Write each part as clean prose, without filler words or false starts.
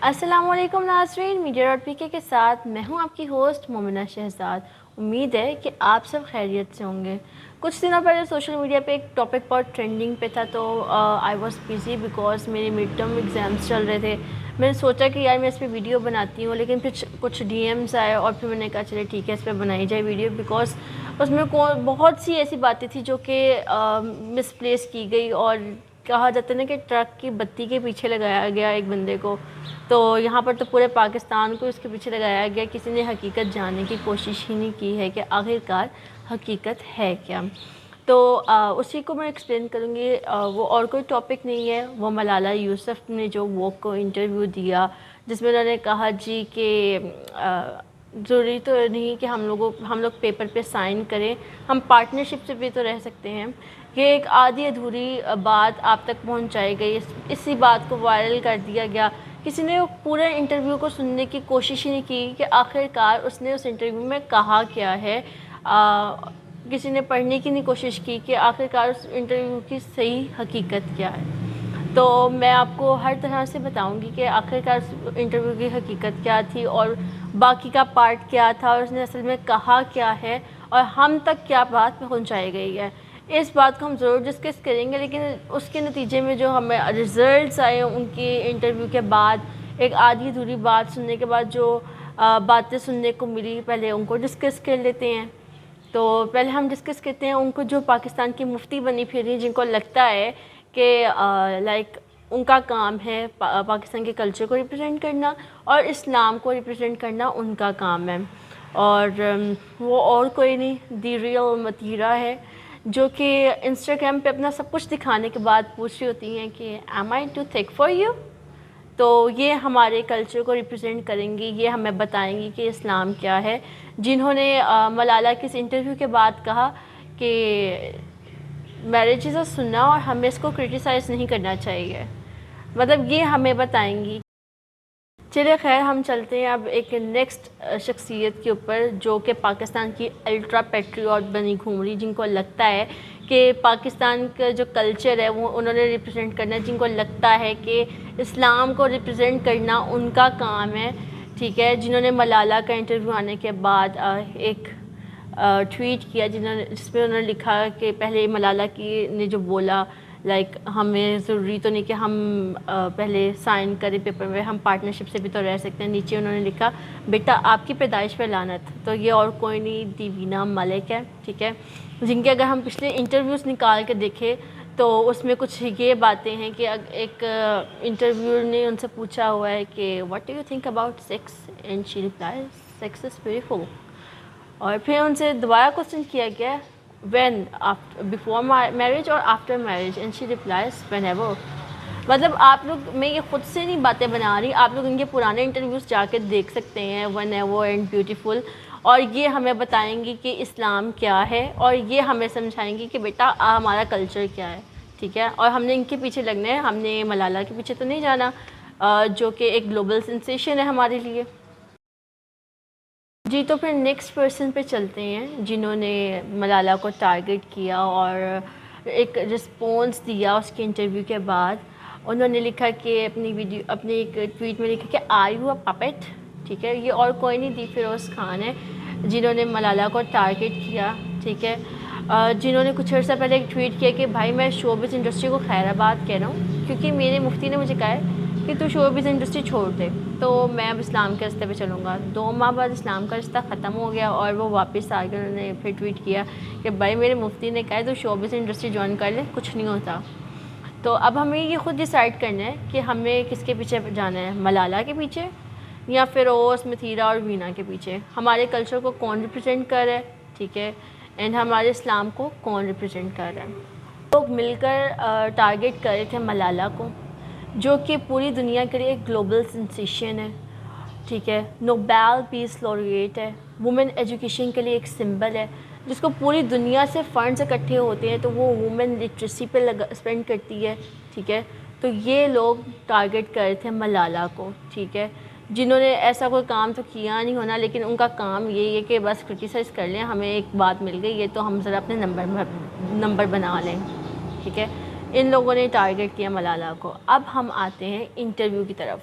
السلام علیکم ناظرین، میڈیا ڈاٹ پی کے ساتھ میں ہوں آپ کی ہوسٹ مومنہ شہزاد۔ امید ہے کہ آپ سب خیریت سے ہوں گے۔ کچھ دنوں پہلے سوشل میڈیا پہ ایک ٹاپک بہت ٹرینڈنگ پہ تھا، تو آئی واز بزی بیکاز میرے مڈ ٹرم ایگزامس چل رہے تھے۔ میں نے سوچا کہ یار میں اس پہ ویڈیو بناتی ہوں، لیکن پھر کچھ ڈی ایمز آئے اور پھر میں نے کہا چلے ٹھیک ہے اس پہ بنائی جائے ویڈیو، بیکاز اس میں بہت سی ایسی باتیں تھیں جو کہ مس پلیس کی گئی، اور کہا جاتا ہے نا کہ ٹرک کی بتی کے پیچھے لگایا گیا ایک بندے کو، تو یہاں پر تو پورے پاکستان کو اس کے پیچھے لگایا گیا، کسی نے حقیقت جاننے کی کوشش ہی نہیں کی ہے کہ آخرکار حقیقت ہے کیا۔ تو اسی کو میں ایکسپلین کروں گی، وہ اور کوئی ٹاپک نہیں ہے، وہ ملالہ یوسف نے جو ووگ کو انٹرویو دیا، جس میں انہوں نے کہا جی کہ ضروری تو نہیں کہ ہم لوگ پیپر پہ سائن کریں، ہم پارٹنرشپ سے بھی تو رہ سکتے ہیں۔ یہ ایک آدھی ادھوری بات آپ تک پہنچائی گئی، اسی بات کو وائرل کر دیا گیا، کسی نے پورے انٹرویو کو سننے کی کوشش ہی نہیں کی کہ آخرکار اس نے اس انٹرویو میں کہا کیا ہے، کسی نے پڑھنے کی نہیں کوشش کی کہ آخرکار اس انٹرویو کی صحیح حقیقت کیا ہے۔ تو میں آپ کو ہر طرح سے بتاؤں گی کہ آخرکار انٹرویو کی حقیقت کیا تھی اور باقی کا پارٹ کیا تھا، اور اس نے اصل میں کہا کیا ہے اور ہم تک کیا بات پہنچائی گئی ہے۔ اس بات کو ہم ضرور ڈسکس کریں گے، لیکن اس کے نتیجے میں جو ہمیں رزلٹس آئے ان کی انٹرویو کے بعد، ایک آدھی ادھوری بات سننے کے بعد جو باتیں سننے کو ملی، پہلے ان کو ڈسکس کر لیتے ہیں۔ تو پہلے ہم ڈسکس کرتے ہیں ان کو جو پاکستان کی مفتی بنی پھری، جن کو لگتا ہے کہ لائک ان کا کام ہے پاکستان کے کلچر کو ریپرزینٹ کرنا اور اسلام کو ریپرزینٹ کرنا ان کا کام ہے، اور وہ اور کوئی نہیں، دی ریئل متیرہ ہے، جو کہ انسٹاگرام پہ اپنا سب کچھ دکھانے کے بعد پوچھ رہی ہوتی ہیں کہ ایم آئی ٹو تھک فار یو؟ تو یہ ہمارے کلچر کو ریپرزینٹ کریں گی، یہ ہمیں بتائیں گی کہ اسلام کیا ہے، جنہوں نے ملالہ کے اس انٹرویو کے بعد کہا کہ میرج از اے سنہ اور ہمیں اس کو کرٹیسائز نہیں کرنا چاہیے، مطلب یہ ہمیں بتائیں گی۔ چلے خیر، ہم چلتے ہیں اب ایک نیکسٹ شخصیت کے اوپر، جو کہ پاکستان کی الٹرا پیٹریوٹ بنی گھوم رہی، جن کو لگتا ہے کہ پاکستان کا جو کلچر ہے وہ انہوں نے ریپرزینٹ کرنا ہے، جن کو لگتا ہے کہ اسلام کو ریپرزینٹ کرنا ان کا کام ہے، ٹھیک ہے، جنہوں نے ملالہ کا انٹرویو آنے کے بعد ایک ٹویٹ کیا جس میں انہوں نے لکھا کہ پہلے ملالہ کی نے جو بولا لائک ہمیں ضروری تو نہیں کہ ہم پہلے سائن کریں پیپر میں، ہم پارٹنرشپ سے بھی تو رہ سکتے ہیں۔ نیچے انہوں نے لکھا بیٹا آپ کی پیدائش پہ لعنت، تو یہ اور کوئی نہیں، دیوینہ ملک ہے، ٹھیک ہے، جن کے اگر ہم پچھلے انٹرویوز نکال کے دیکھیں تو اس میں کچھ یہ باتیں ہیں کہ ایک انٹرویور نے ان سے پوچھا ہوا ہے کہ what do you think about sex, and she replies sex is beautiful, اور پھر ان سے دوبارہ کوشچن کیا گیا وین بفور میرج اور after marriage, and she replies whenever. مطلب آپ لوگ، میں یہ خود سے نہیں باتیں بنا رہی، آپ لوگ ان کے پرانے انٹرویوز جا کے دیکھ سکتے ہیں، ون ایور اینڈ بیوٹیفل، اور یہ ہمیں بتائیں گی کہ اسلام کیا ہے، اور یہ ہمیں سمجھائیں گی کہ بیٹا ہمارا کلچر کیا ہے، ٹھیک ہے، اور ہم نے ان کے پیچھے لگنا ہے، ہم نے ملالہ کے پیچھے تو نہیں جانا، جو کہ ایک گلوبل سینسیشن ہے ہمارے لیے۔ جی تو پھر نیکسٹ پرسن پہ چلتے ہیں، جنہوں نے ملالہ کو ٹارگٹ کیا اور ایک رسپونس دیا اس کے انٹرویو کے بعد۔ انہوں نے لکھا کہ اپنی ایک ٹویٹ میں لکھا کہ آر یو اے پپٹ، ٹھیک ہے، یہ اور کوئی نہیں، دی فیروز خان ہے، جنہوں نے ملالہ کو ٹارگٹ کیا، ٹھیک ہے، جنہوں نے کچھ عرصہ پہلے ایک ٹویٹ کیا کہ بھائی میں شوبز انڈسٹری کو خیر آباد کہہ رہا ہوں، کیونکہ میرے مفتی نے مجھے کہا ہے کہ تو شوبز انڈسٹری چھوڑ دے، تو میں اب اسلام کے راستے پہ چلوں گا۔ 2 ماہ بعد اسلام کا رشتہ ختم ہو گیا اور وہ واپس آ گئے، انہوں نے پھر ٹویٹ کیا کہ بھائی میرے مفتی نے کہا ہے تو شوبز انڈسٹری جوائن کر لے، کچھ نہیں ہوتا۔ تو اب ہمیں یہ خود ڈیسائیڈ کرنا ہے کہ ہمیں کس کے پیچھے جانا ہے، ملالہ کے پیچھے یا فیروز، متھیرہ اور وینا کے پیچھے، ہمارے کلچر کو کون ریپرزینٹ کر رہا ہے، ٹھیک ہے، اینڈ ہمارے اسلام کو کون ریپرزینٹ کر رہا ہے۔ لوگ مل کر ٹارگٹ کر رہے تھے ملالہ کو، جو کہ پوری دنیا کے لیے ایک گلوبل سینسیشن ہے، ٹھیک ہے، نوبیل پیس لوریٹ ہے، وومن ایجوکیشن کے لیے ایک سمبل ہے، جس کو پوری دنیا سے فنڈز اکٹھے ہوتے ہیں تو وہ وومن لٹریسی پہ اسپینڈ کرتی ہے، ٹھیک ہے، تو یہ لوگ ٹارگٹ کر رہے تھے ملالہ کو، ٹھیک ہے، جنہوں نے ایسا کوئی کام تو کیا نہیں ہونا، لیکن ان کا کام یہی ہے کہ بس کرٹیسائز کر لیں، ہمیں ایک بات مل گئی ہے تو ہم ذرا اپنے نمبر بنا لیں، ٹھیک ہے، ان لوگوں نے ٹارگٹ کیا ملالہ کو۔ اب ہم آتے ہیں انٹرویو کی طرف۔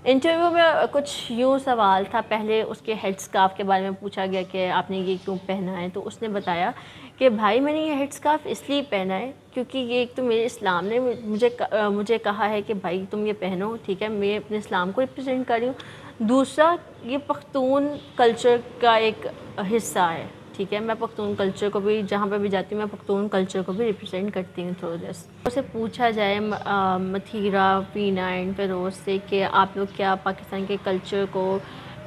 انٹرویو میں کچھ یوں سوال تھا، پہلے اس کے ہیڈ اسکارف کے بارے میں پوچھا گیا کہ آپ نے یہ کیوں پہنا ہے، تو اس نے بتایا کہ بھائی میں نے یہ ہیڈ اسکارف اس لیے پہنا ہے کیونکہ یہ ایک تو میرے اسلام نے مجھے کہا ہے کہ بھائی تم یہ پہنو، ٹھیک ہے، میں اپنے اسلام کو ریپرزینٹ کر رہی ہوں، دوسرا یہ پختون کلچر کا ایک حصہ ہے، ٹھیک ہے، میں پختون کلچر کو بھی جہاں پہ بھی جاتی ہوں میں پختون کلچر کو بھی ریپرزینٹ کرتی ہوں تھرو دس۔ اسے پوچھا جائے متھیرا، وینا اینڈ فیروز سے کہ آپ لوگ کیا پاکستان کے کلچر کو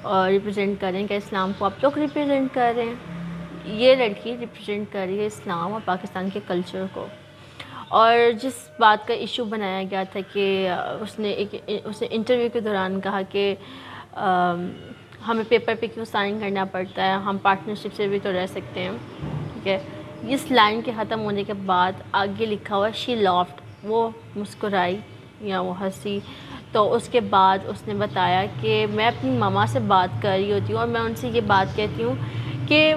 ریپرزینٹ کر رہے ہیں، کیا اسلام کو آپ لوگ ریپرزینٹ کر رہے ہیں؟ یہ لڑکی ریپرزینٹ کر رہی ہے اسلام اور پاکستان کے کلچر کو۔ اور جس بات کا ایشو بنایا گیا تھا کہ اس نے انٹرویو کے دوران کہا کہ ہمیں پیپر پہ کیوں سائن کرنا پڑتا ہے، ہم پارٹنرشپ سے بھی تو رہ سکتے ہیں، ٹھیک ہے، اس لائن کے ختم ہونے کے بعد آگے لکھا ہوا شی لافٹ، وہ مسکرائی یا وہ ہنسی، تو اس کے بعد اس نے بتایا کہ میں اپنی ماما سے بات کر رہی ہوتی ہوں اور میں ان سے یہ بات کہتی ہوں کہ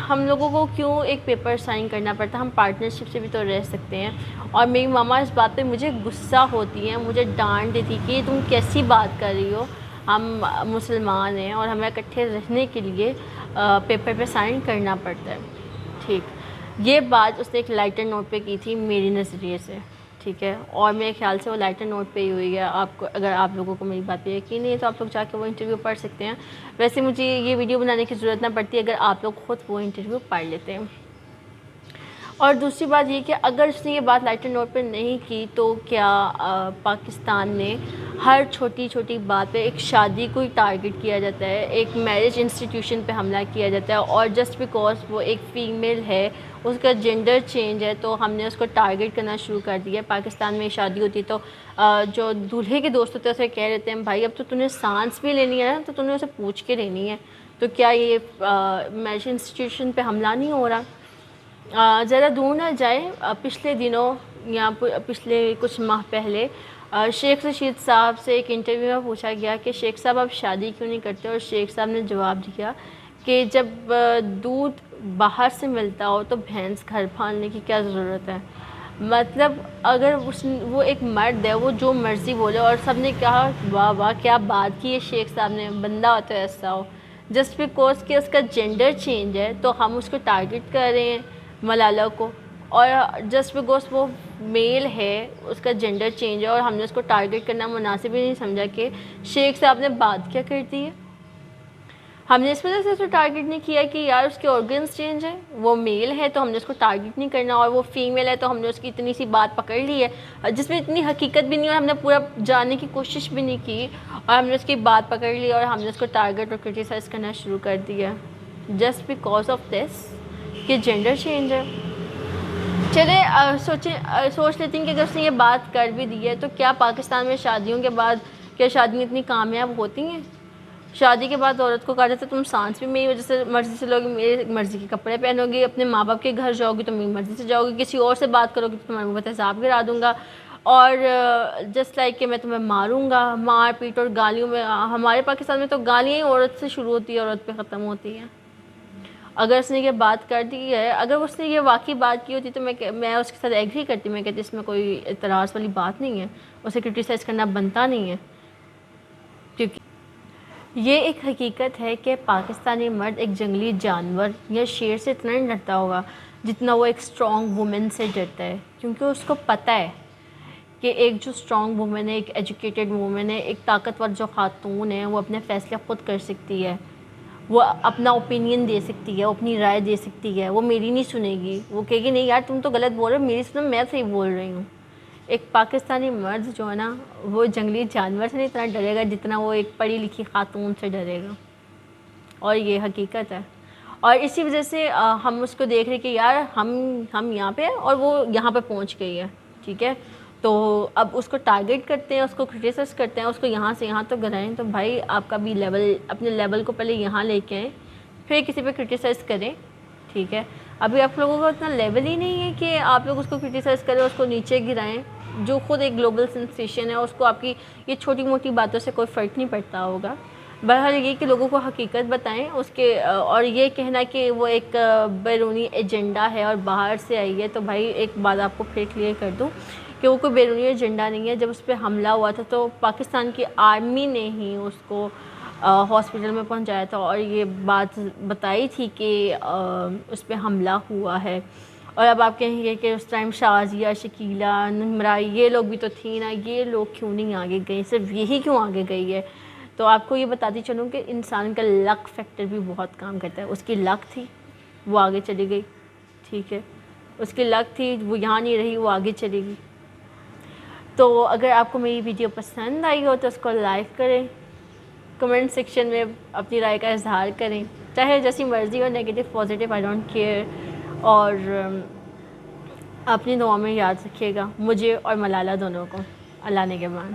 ہم لوگوں کو کیوں ایک پیپر سائن کرنا پڑتا ہے، ہم پارٹنرشپ سے بھی تو رہ سکتے ہیں، اور میری ماما اس بات پہ مجھے غصہ ہوتی ہیں، مجھے ڈانٹ دیتی کہ تم کیسی بات کر رہی ہو، ہم مسلمان ہیں اور ہمیں اکٹھے رہنے کے لیے پیپر پہ سائن کرنا پڑتا ہے، ٹھیک۔ یہ بات اس نے ایک لائٹر نوٹ پہ کی تھی میری نظریے سے، ٹھیک ہے، اور میرے خیال سے وہ لائٹر نوٹ پہ ہی ہوئی ہے۔ آپ کو اگر آپ لوگوں کو میری بات پہ یقین نہیں ہے تو آپ لوگ جا کے وہ انٹرویو پڑھ سکتے ہیں، ویسے مجھے یہ ویڈیو بنانے کی ضرورت نہ پڑتی اگر آپ لوگ خود وہ انٹرویو پڑھ لیتے ہیں۔ اور دوسری بات یہ کہ اگر اس نے یہ بات لائٹر نوٹ پہ نہیں کی تو کیا پاکستان نے ہر چھوٹی چھوٹی بات پہ ایک شادی کو ہی ٹارگٹ کیا جاتا ہے، ایک میرج انسٹیٹیوشن پہ حملہ کیا جاتا ہے، اور جسٹ بیکاز وہ ایک فیمیل ہے، اس کا جینڈر چینج ہے تو ہم نے اس کو ٹارگٹ کرنا شروع کر دیا۔ پاکستان میں شادی ہوتی ہے تو جو دولہے کے دوست ہوتے ہیں اسے کہہ دیتے ہیں بھائی اب تو نے سانس بھی لینی ہے نا تو نے اسے پوچھ کے لینی ہے، تو کیا یہ میرج انسٹیٹیوشن پہ حملہ نہیں ہو رہا؟ زیادہ دور نہ جائے، پچھلے دنوں یا پچھلے کچھ ماہ پہلے شیخ رشید صاحب سے ایک انٹرویو میں پوچھا گیا کہ شیخ صاحب آپ شادی کیوں نہیں کرتے، اور شیخ صاحب نے جواب دیا کہ جب دودھ باہر سے ملتا ہو تو بھینس گھر پالنے کی کیا ضرورت ہے۔ مطلب اگر وہ ایک مرد ہے، وہ جو مرضی بولے، اور سب نے کہا واہ واہ کیا بات کی ہے شیخ صاحب نے، بندہ ہو تو ایسا ہو، جسٹ بیکاز کہ اس کا جینڈر چینج ہے تو ہم اس کو ٹارگٹ کر رہے ہیں ملالہ کو، اور جسٹ بیکاز وہ میل ہے، اس کا جینڈر چینج ہے اور ہم نے اس کو ٹارگٹ کرنا مناسب ہی نہیں سمجھا کہ شیخ صاحب نے بات کیا کر دی ہے۔ ہم نے اس وجہ سے اس کو ٹارگٹ نہیں کیا کہ یار اس کے آرگنز چینج ہیں، وہ میل ہے تو ہم نے اس کو ٹارگٹ نہیں کرنا، اور وہ فیمیل ہے تو ہم نے اس کی اتنی سی بات پکڑ لی ہے جس میں اتنی حقیقت بھی نہیں اور ہم نے پورا جاننے کی کوشش بھی نہیں کی، اور ہم نے اس کی بات پکڑ لی اور ہم نے اس کو ٹارگٹ اور کرٹیسائز کرنا شروع کر دیا جسٹ بیکاز آف دس کہ جینڈر چینج ہے۔ چلے سوچ لیتی ہیں کہ اگر اس نے یہ بات کر بھی دی ہے تو کیا پاکستان میں شادیوں کے بعد کیا شادیاں اتنی کامیاب ہوتی ہیں؟ شادی کے بعد عورت کو کہا جاتا ہے تم سانس بھی میری وجہ سے مرضی سے لوگی، میری مرضی کے کپڑے پہنو گی، اپنے ماں باپ کے گھر جاؤ گی تو میری مرضی سے جاؤ گی، کسی اور سے بات کرو گی تو تمہارے اوپر حساب گرا دوں گا، اور جسٹ لائک کہ میں تمہیں ماروں گا، مار پیٹ اور گالیوں میں، ہمارے پاکستان میں تو گالیاں ہی عورت سے شروع ہوتی ہے عورت پہ ختم ہوتی ہیں۔ اگر اس نے یہ بات کر دی ہے، اگر اس نے یہ واقعی بات کی ہوتی تو میں اس کے ساتھ ایگری کرتی، میں کہتی اس میں کوئی اعتراض والی بات نہیں ہے، اسے کرٹیسائز کرنا بنتا نہیں ہے، کیونکہ یہ ایک حقیقت ہے کہ پاکستانی مرد ایک جنگلی جانور یا شیر سے اتنا نہیں ڈرتا ہوگا جتنا وہ ایک اسٹرانگ وومن سے ڈرتا ہے، کیونکہ اس کو پتہ ہے کہ ایک جو اسٹرانگ وومن ہے، ایک ایجوکیٹڈ وومن ہے، ایک طاقتور جو خاتون ہے، وہ اپنے فیصلے خود کر سکتی ہے، وہ اپنا اوپینین دے سکتی ہے، وہ اپنی رائے دے سکتی ہے، وہ میری نہیں سنے گی، وہ کہے گی نہیں یار تم تو غلط بول رہے ہو، میری سنو، میں صحیح بول رہی ہوں۔ ایک پاکستانی مرد جو ہے نا وہ جنگلی جانور سے نہیں اتنا ڈرے گا جتنا وہ ایک پڑھی لکھی خاتون سے ڈرے گا، اور یہ حقیقت ہے، اور اسی وجہ سے ہم اس کو دیکھ رہے کہ یار ہم یہاں پہ ہیں اور وہ یہاں پہ پہنچ گئی ہے، ٹھیک ہے، تو اب اس کو ٹارگٹ کرتے ہیں، اس کو کرٹیسائز کرتے ہیں، اس کو یہاں سے یہاں تک گرائیں، تو بھائی آپ کا بھی لیول، اپنے لیول کو پہلے یہاں لے کے آئیں پھر کسی پہ کرٹیسائز کریں، ٹھیک ہے۔ ابھی آپ لوگوں کا اتنا لیول ہی نہیں ہے کہ آپ لوگ اس کو کرٹیسائز کریں، اس کو نیچے گرائیں، جو خود ایک گلوبل سنسیشن ہے، اس کو آپ کی یہ چھوٹی موٹی باتوں سے کوئی فرق نہیں پڑتا ہوگا۔ بہرحال یہ کہ لوگوں کو حقیقت بتائیں اس کے، اور یہ کہنا کہ وہ ایک بیرونی ایجنڈا ہے اور باہر سے آئی ہے، تو بھائی ایک بات آپ کو پھر کلیئر کر دوں کہ وہ کوئی بیرونی ایجنڈا نہیں ہے. جب اس پہ حملہ ہوا تھا تو پاکستان کی آرمی نے ہی اس کو ہاسپٹل میں پہنچایا تھا اور یہ بات بتائی تھی کہ اس پہ حملہ ہوا ہے. اور اب آپ کہیں گے کہ اس ٹائم شازیہ, شکیلہ, نمرائی یہ لوگ بھی تو تھیں نا, یہ لوگ کیوں نہیں آگے گئی, صرف یہی کیوں آگے گئی ہے. تو آپ کو یہ بتاتی چلوں کہ انسان کا لک فیکٹر بھی بہت کام کرتا ہے. اس کی لک تھی, وہ آگے چلی گئی, ٹھیک ہے, اس کی لک تھی, وہ یہاں نہیں رہی, وہ آگے چلی گئی. تو اگر آپ کو میری ویڈیو پسند آئی ہو تو اس کو لائک کریں, کمنٹ سیکشن میں اپنی رائے کا اظہار کریں, چاہے جیسی مرضی ہو, negative positive, I don't care. اور اپنی دعا میں یاد رکھیے گا مجھے اور ملالہ دونوں کو. اللہ نگہبان.